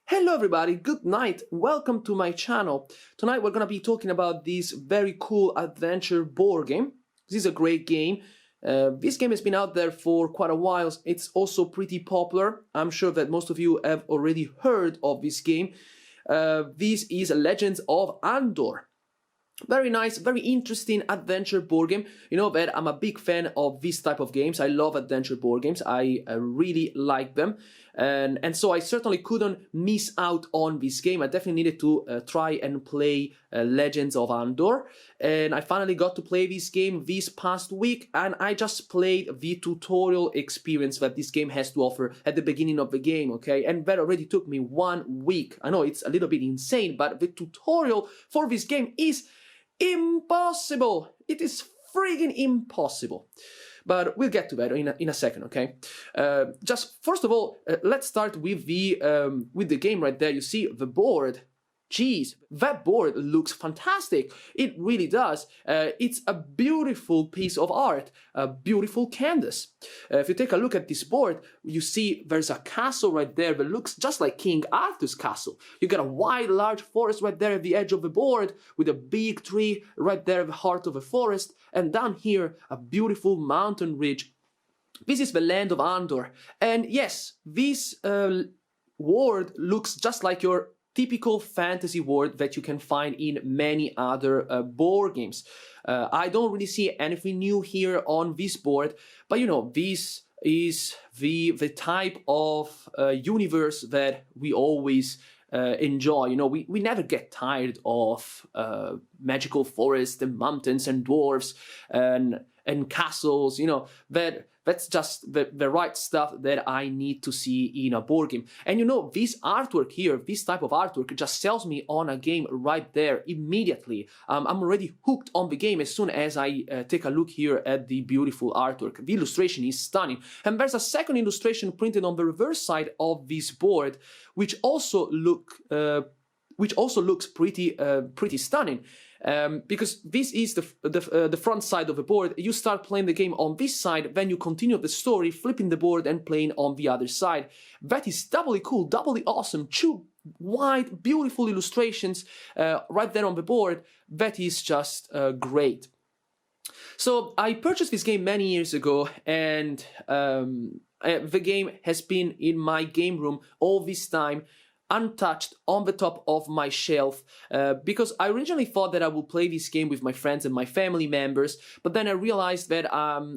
Hello everybody, good night, welcome to my channel. Tonight we're gonna be talking about this very cool adventure board game. This is a great game. This game has been out there for quite a while. It's also pretty popular. I'm sure that most of you have already heard of this game. This is Legends of Andor. Very nice, very interesting adventure board game. You know that I'm a big fan of this type of games. I love adventure board games. I really like them. And so I certainly couldn't miss out on this game. I definitely needed to try and play Legends of Andor. And I finally got to play this game this past week. And I just played the tutorial experience that this game has to offer at the beginning of the game, okay? And that already took me 1 week. I know it's a little bit insane, but the tutorial for this game is impossible. It is friggin' impossible. But we'll get to that in a second, okay? Just first of all, let's start with the game right there. You see the board. Jeez, that board looks fantastic. It really does. It's a beautiful piece of art, a beautiful canvas. If you take a look at this board, you see there's a castle right there that looks just like King Arthur's castle. You got a wide, large forest right there at the edge of the board with a big tree right there at the heart of the forest. And down here, a beautiful mountain ridge. This is the land of Andor. And yes, this world looks just like your typical fantasy world that you can find in many other board games. I don't really see anything new here on this board, but you know, this is the type of universe that we always enjoy. You know, we never get tired of magical forests and mountains and dwarves and castles. You know, that's just the right stuff that I need to see in a board game. And you know, this artwork here, this type of artwork just sells me on a game right there immediately. I'm already hooked on the game as soon as I take a look here at the beautiful artwork. The illustration is stunning. And there's a second illustration printed on the reverse side of this board, which also looks pretty stunning. Because this is the front side of the board. You start playing the game on this side, then you continue the story, flipping the board and playing on the other side. That is doubly cool, doubly awesome. Two wide, beautiful illustrations right there on the board. That is just great. So I purchased this game many years ago, and the game has been in my game room all this time, untouched, on the top of my shelf, because I originally thought that I would play this game with my friends and my family members, but then I realized that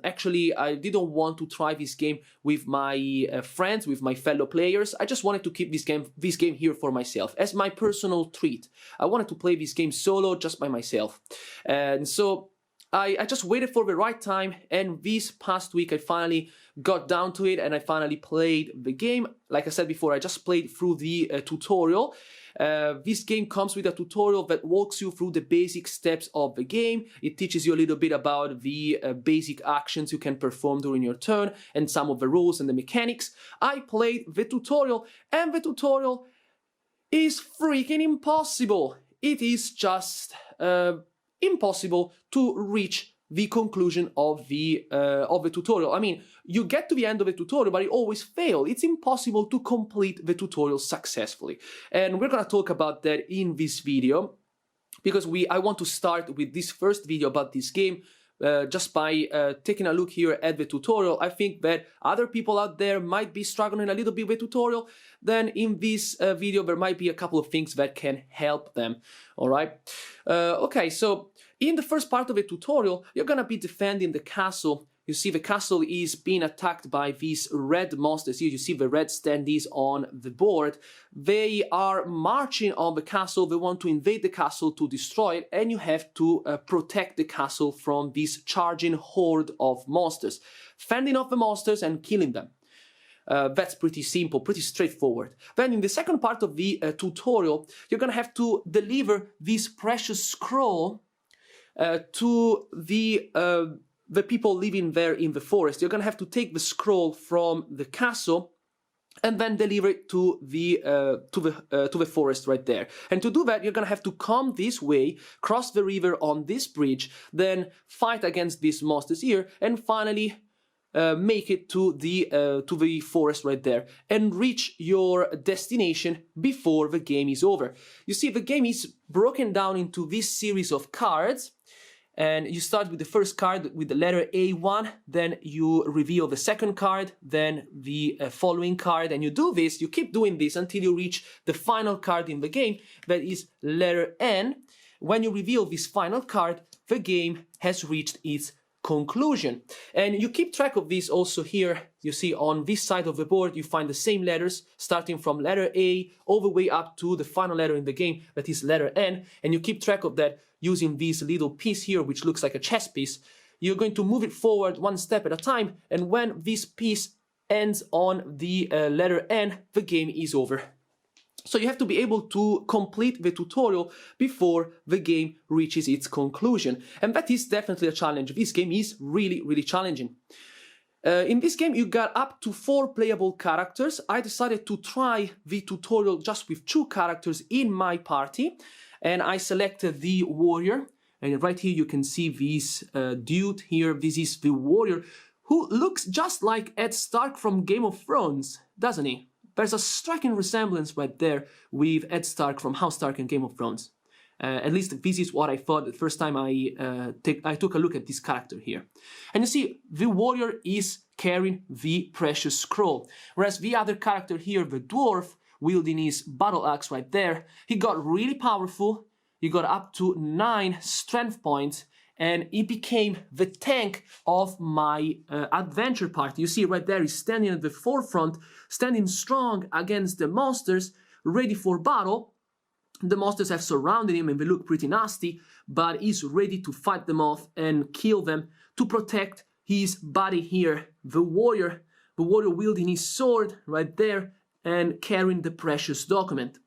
actually I didn't want to try this game with my friends, with my fellow players. I just wanted to keep this game here for myself, as my personal treat. I wanted to play this game solo, just by myself. And so I just waited for the right time, and this past week I finally got down to it and I finally played the game. Like I said before, I just played through the tutorial. This game comes with a tutorial that walks you through the basic steps of the game. It teaches you a little bit about the basic actions you can perform during your turn and some of the rules and the mechanics. I played the tutorial, and the tutorial is freaking impossible. It is just impossible to reach the conclusion of the tutorial. I mean, you get to the end of the tutorial, but you always fail. It's impossible to complete the tutorial successfully. And we're gonna talk about that in this video, because I want to start with this first video about this game just by taking a look here at the tutorial. I think that other people out there might be struggling a little bit with tutorial. Then in this video there might be a couple of things that can help them. All right. Okay, so in the first part of the tutorial, you're gonna be defending the castle. You see the castle is being attacked by these red monsters. Here you see the red standees on the board. They are marching on the castle. They want to invade the castle to destroy it, and you have to protect the castle from this charging horde of monsters, fending off the monsters and killing them. That's pretty simple, pretty straightforward. Then in the second part of the tutorial, you're gonna have to deliver this precious scroll to the people living there in the forest. You're gonna have to take the scroll from the castle and then deliver it to the forest right there. And to do that, you're gonna have to come this way, cross the river on this bridge, then fight against these monsters here, and finally make it to the forest right there and reach your destination before the game is over. You see, the game is broken down into this series of cards, and you start with the first card with the letter A1, then you reveal the second card, then the following card, and you do this, you keep doing this until you reach the final card in the game, that is letter N. When you reveal this final card, the game has reached its conclusion. And you keep track of this also here. You see on this side of the board, you find the same letters starting from letter A all the way up to the final letter in the game, that is letter N. And you keep track of that using this little piece here, which looks like a chess piece. You're going to move it forward one step at a time. And when this piece ends on the letter N, the game is over. So you have to be able to complete the tutorial before the game reaches its conclusion. And that is definitely a challenge. This game is really, really challenging. In this game, you got up to 4 playable characters. I decided to try the tutorial just with 2 characters in my party. And I selected the warrior. And right here, you can see this dude here. This is the warrior who looks just like Ed Stark from Game of Thrones, doesn't he? There's a striking resemblance right there with Ed Stark from House Stark and Game of Thrones. At least this is what I thought the first time I took a look at this character here. And you see, the warrior is carrying the precious scroll. Whereas the other character here, the dwarf, wielding his battle axe right there, he got really powerful. He got up to 9 strength points. And he became the tank of my adventure party. You see right there, he's standing at the forefront, standing strong against the monsters, ready for battle. The monsters have surrounded him and they look pretty nasty, but he's ready to fight them off and kill them to protect his body here. The warrior wielding his sword right there and carrying the precious document.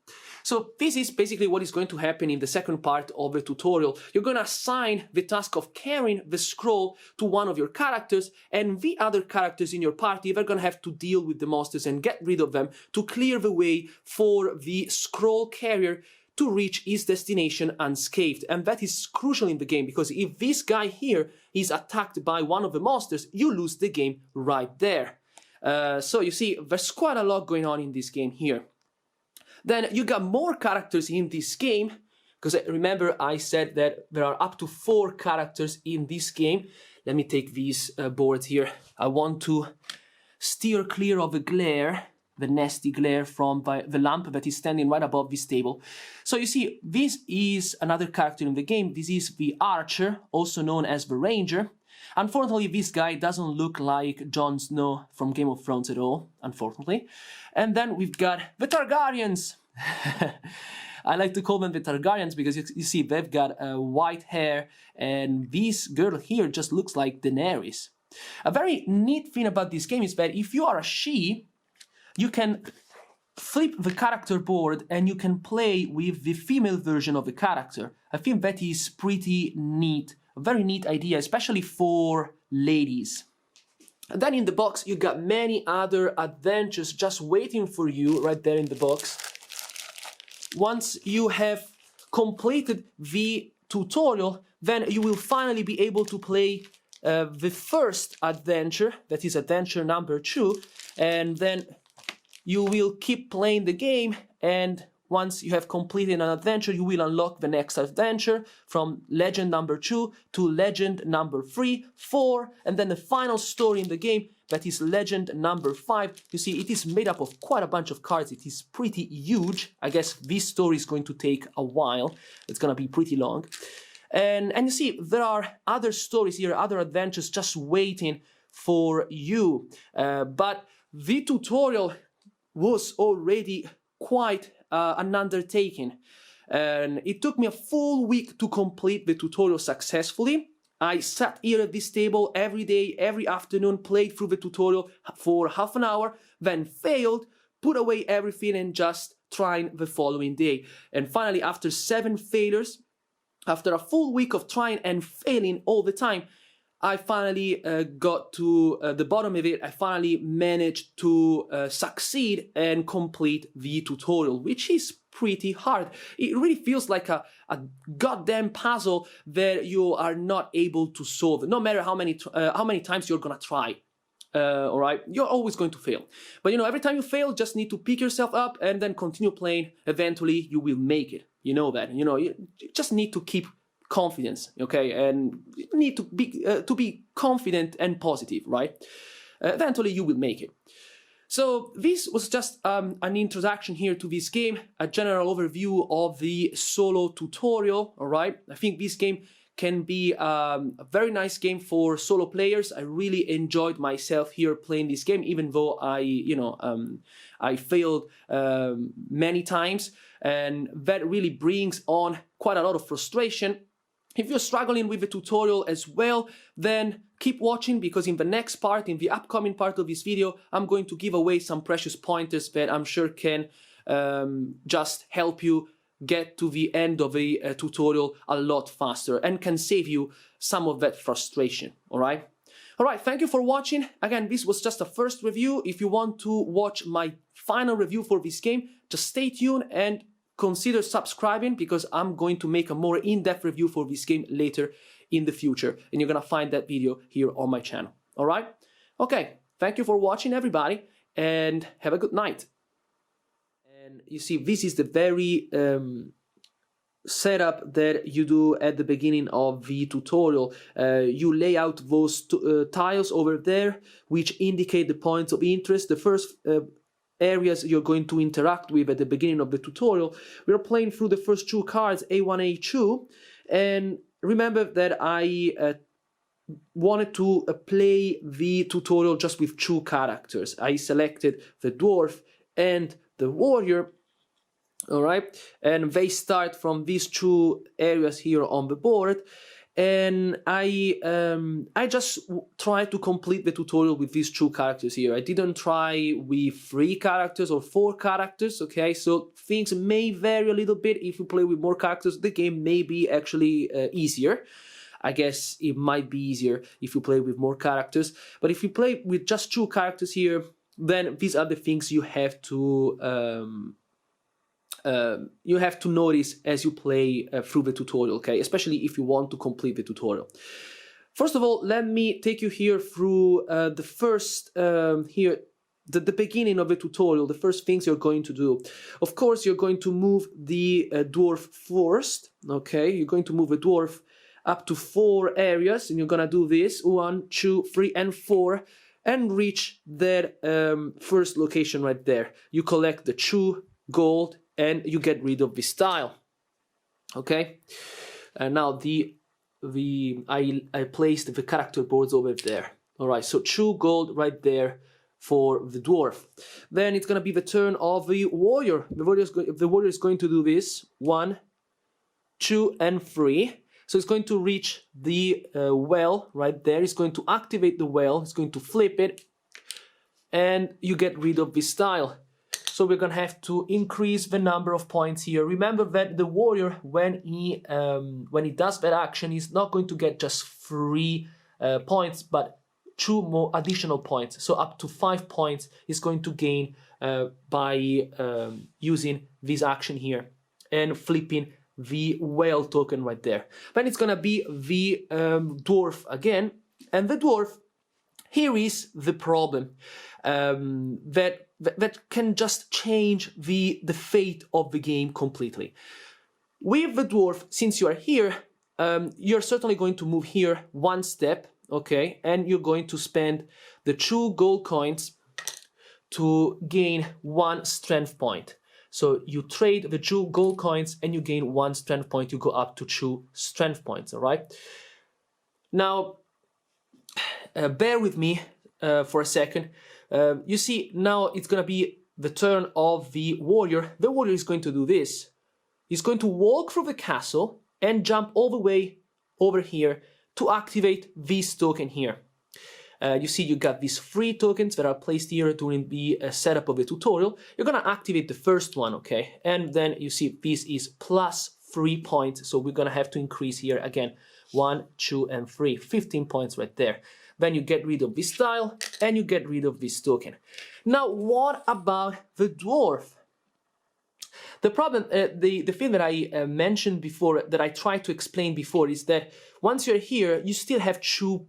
So this is basically what is going to happen in the second part of the tutorial. You're going to assign the task of carrying the scroll to one of your characters, and the other characters in your party, they're going to have to deal with the monsters and get rid of them to clear the way for the scroll carrier to reach his destination unscathed. And that is crucial in the game, because if this guy here is attacked by one of the monsters, you lose the game right there. So you see, there's quite a lot going on in this game here. Then you got more characters in this game, because remember I said that there are up to 4 characters in this game. Let me take these boards here. I want to steer clear of the glare, the nasty glare from the lamp that is standing right above this table. So you see, this is another character in the game. This is the archer, also known as the ranger. Unfortunately, this guy doesn't look like Jon Snow from Game of Thrones at all, unfortunately. And then we've got the Targaryens. I like to call them the Targaryens because you see they've got white hair, and this girl here just looks like Daenerys. A very neat thing about this game is that if you are a she, you can flip the character board and you can play with the female version of the character. I think that is pretty neat. A very neat idea, especially for ladies. And then in the box, you got many other adventures just waiting for you right there in the box. Once you have completed the tutorial, then you will finally be able to play the first adventure, that is adventure number 2, and then you will keep playing the game, and once you have completed an adventure, you will unlock the next adventure from legend number 2 to legend number 3, 4, and then the final story in the game, that is legend number 5. You see, it is made up of quite a bunch of cards. It is pretty huge. I guess this story is going to take a while. It's going to be pretty long. And you see, there are other stories here, other adventures just waiting for you. But the tutorial was already quite an undertaking, and it took me a full week to complete the tutorial successfully. I sat here at this table every day, every afternoon, played through the tutorial for half an hour, then failed, put away everything and just trying the following day. And finally, after 7 failures, after a full week of trying and failing all the time, I finally got to the bottom of it. I finally managed to succeed and complete the tutorial, which is pretty hard. It really feels like a goddamn puzzle that you are not able to solve, no matter how many times you're gonna try. all right, you're always going to fail. But every time you fail, just need to pick yourself up and then continue playing. Eventually, you will make it. You know that. You just need to keep confidence, okay, and you need to be confident and positive, right? Eventually, you will make it. So this was just an introduction here to this game, a general overview of the solo tutorial. All right, I think this game can be a very nice game for solo players. I really enjoyed myself here playing this game, even though I failed many times, and that really brings on quite a lot of frustration. If you're struggling with the tutorial as well, then keep watching, because in the next part, in the upcoming part of this video, I'm going to give away some precious pointers that I'm sure can just help you get to the end of the tutorial a lot faster and can save you some of that frustration, all right? All right, thank you for watching. Again, this was just a first review. If you want to watch my final review for this game, just stay tuned and consider subscribing, because I'm going to make a more in-depth review for this game later in the future, and you're gonna find that video here on my channel, all right? Okay, thank you for watching, everybody, and have a good night. And you see, this is the very setup that you do at the beginning of the tutorial. You lay out those tiles over there, which indicate the points of interest. The first areas you're going to interact with at the beginning of the tutorial. We're playing through the first two cards, A1, A2, and remember that I wanted to play the tutorial just with two characters. I selected the dwarf and the warrior, all right, and they start from these two areas here on the board, and I just tried to complete the tutorial with these two characters here. I didn't try with 3 characters or 4 characters, okay, so things may vary a little bit. If you play with more characters, the game may be actually easier. I guess it might be easier if you play with more characters, but if you play with just 2 characters here, then these are the things you have to notice as you play through the tutorial, okay? Especially if you want to complete the tutorial. First of all, let me take you here through the first, the beginning of the tutorial, the first things you're going to do. Of course, you're going to move the dwarf first, okay? You're going to move the dwarf up to 4 areas, and you're gonna do this, 1, 2, 3, and 4, and reach that first location right there. You collect the 2 gold, and you get rid of this tile, okay? And now I placed the character boards over there. All right, so 2 gold right there for the dwarf. Then it's gonna be the turn of the warrior. The warrior is going to do this, 1, 2, and 3. So it's going to reach the well right there. It's going to activate the well. It's going to flip it, and you get rid of this tile. So we're gonna have to increase the number of points here. Remember that the warrior, when he does that action, he's not going to get just 3 points, but 2 more additional points. So up to 5 points is going to gain by using this action here and flipping the whale token right there. Then it's gonna be the dwarf again, and the dwarf, here is the problem that can just change the fate of the game completely. With the dwarf, since you are here, you're certainly going to move here 1 step, okay, and you're going to spend the 2 gold coins to gain 1 strength point. So you trade the 2 gold coins and you gain 1 strength point. You go up to 2 strength points, all right? Now, bear with me for a second. You see, now it's going to be the turn of the warrior. The warrior is going to do this. He's going to walk through the castle and jump all the way over here to activate this token here. You see, you got these 3 tokens that are placed here during the setup of the tutorial. You're gonna activate the first one, okay? And then you see this is plus 3 points, so we're gonna have to increase here again 1, 2, and 3, 15 points right there. Then you get rid of this tile and you get rid of this token. Now, what about the dwarf? The problem, the thing that I mentioned before, that I tried to explain before, is that once you're here, you still have 2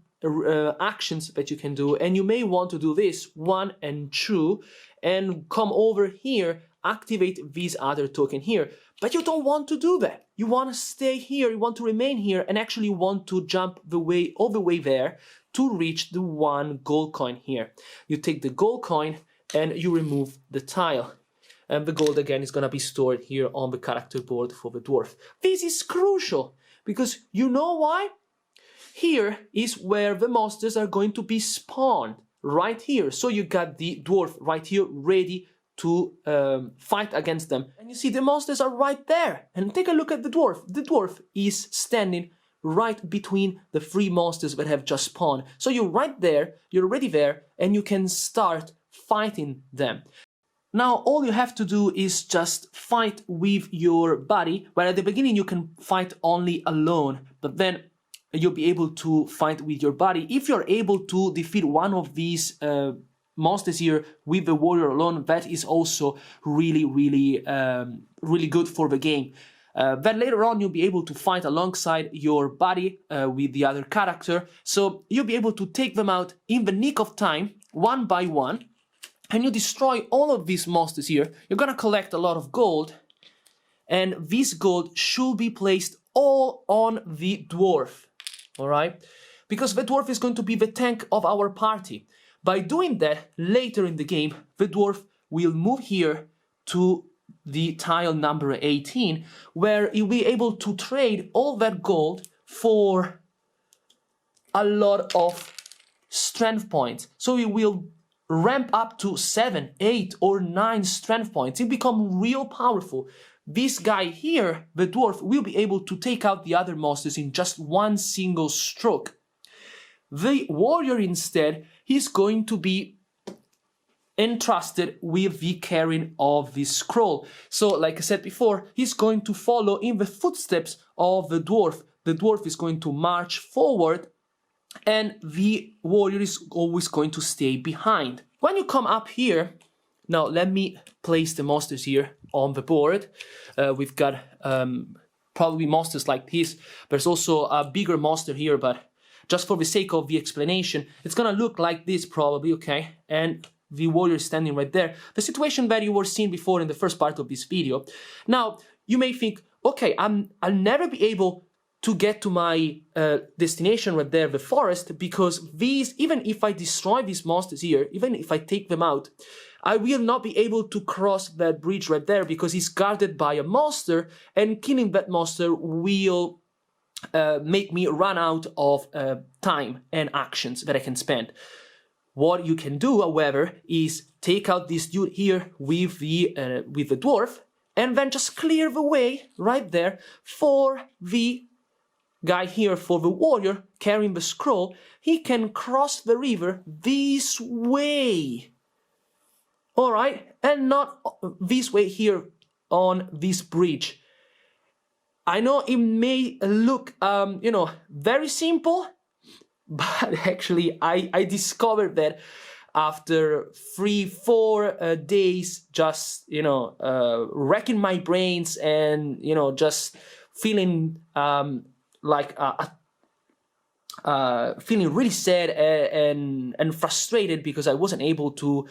actions that you can do, and you may want to do this 1 and 2 and come over here, activate this other token here. But you don't want to do that. You want to stay here, you want to remain here, and actually want to jump all the way there to reach the 1 gold coin here. You take the gold coin and you remove the tile. And the gold again is going to be stored here on the character board for the dwarf. This is crucial because you know why? Here is where the monsters are going to be spawned, right here. So you got the dwarf right here ready to fight against them. And you see the monsters are right there. And take a look at the dwarf. The dwarf is standing right between the 3 monsters that have just spawned. So you're right there, you're already there, and you can start fighting them. Now all you have to do is just fight with your buddy, where at the beginning you can fight only alone, but then you'll be able to fight with your buddy. If you're able to defeat one of these monsters here with the warrior alone, that is also really good for the game. Then later on you'll be able to fight alongside your buddy with the other character, so you'll be able to take them out in the nick of time, one by one, and you destroy all of these monsters here. You're gonna collect a lot of gold, and this gold should be placed all on the dwarf, alright? Because the dwarf is going to be the tank of our party. By doing that, later in the game, the dwarf will move here to the tile number 18, where he'll be able to trade all that gold for a lot of strength points. So he will ramp up to 7, 8, or 9 strength points. He'll become real powerful. This guy here, the dwarf, will be able to take out the other monsters in just 1 single stroke. The warrior instead, he's going to be entrusted with the carrying of this scroll. So like I said before, he's going to follow in the footsteps of the dwarf. The dwarf is going to march forward, and the warrior is always going to stay behind. When you come up here, now let me place the monsters here on the board. We've got probably monsters like this. There's also a bigger monster here, but just for the sake of the explanation, it's gonna look like this probably, okay? And the warrior is standing right there. The situation that you were seeing before in the first part of this video. Now, you may think, okay, I'll never be able to get to my destination right there, the forest, because these, even if I destroy these monsters here, even if I take them out, I will not be able to cross that bridge right there because it's guarded by a monster, and killing that monster will make me run out of time and actions that I can spend. What you can do, however, is take out this dude here with the dwarf, and then just clear the way right there for the guy here, for the warrior carrying the scroll. He can cross the river this way, all right, and not this way here on this bridge. I know it may look, very simple, but actually I discovered that after 3-4 days just, wrecking my brains and, just feeling feeling really sad and frustrated because I wasn't able to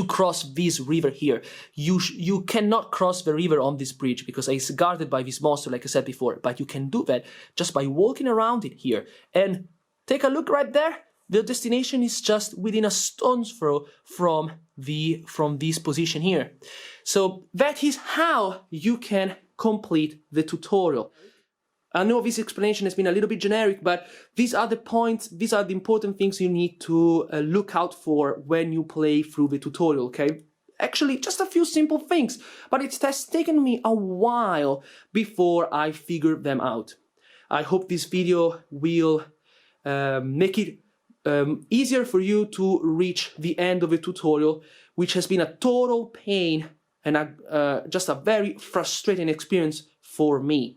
cross this river here. You cannot cross the river on this bridge because it's guarded by this monster, like I said before, but you can do that just by walking around it here. And take a look right there. The destination is just within a stone's throw from this position here. So that is how you can complete the tutorial. I know this explanation has been a little bit generic, but these are the points, these are the important things you need to look out for when you play through the tutorial, okay? Actually, just a few simple things, but it has taken me a while before I figured them out. I hope this video will make it easier for you to reach the end of the tutorial, which has been a total pain and just a very frustrating experience for me.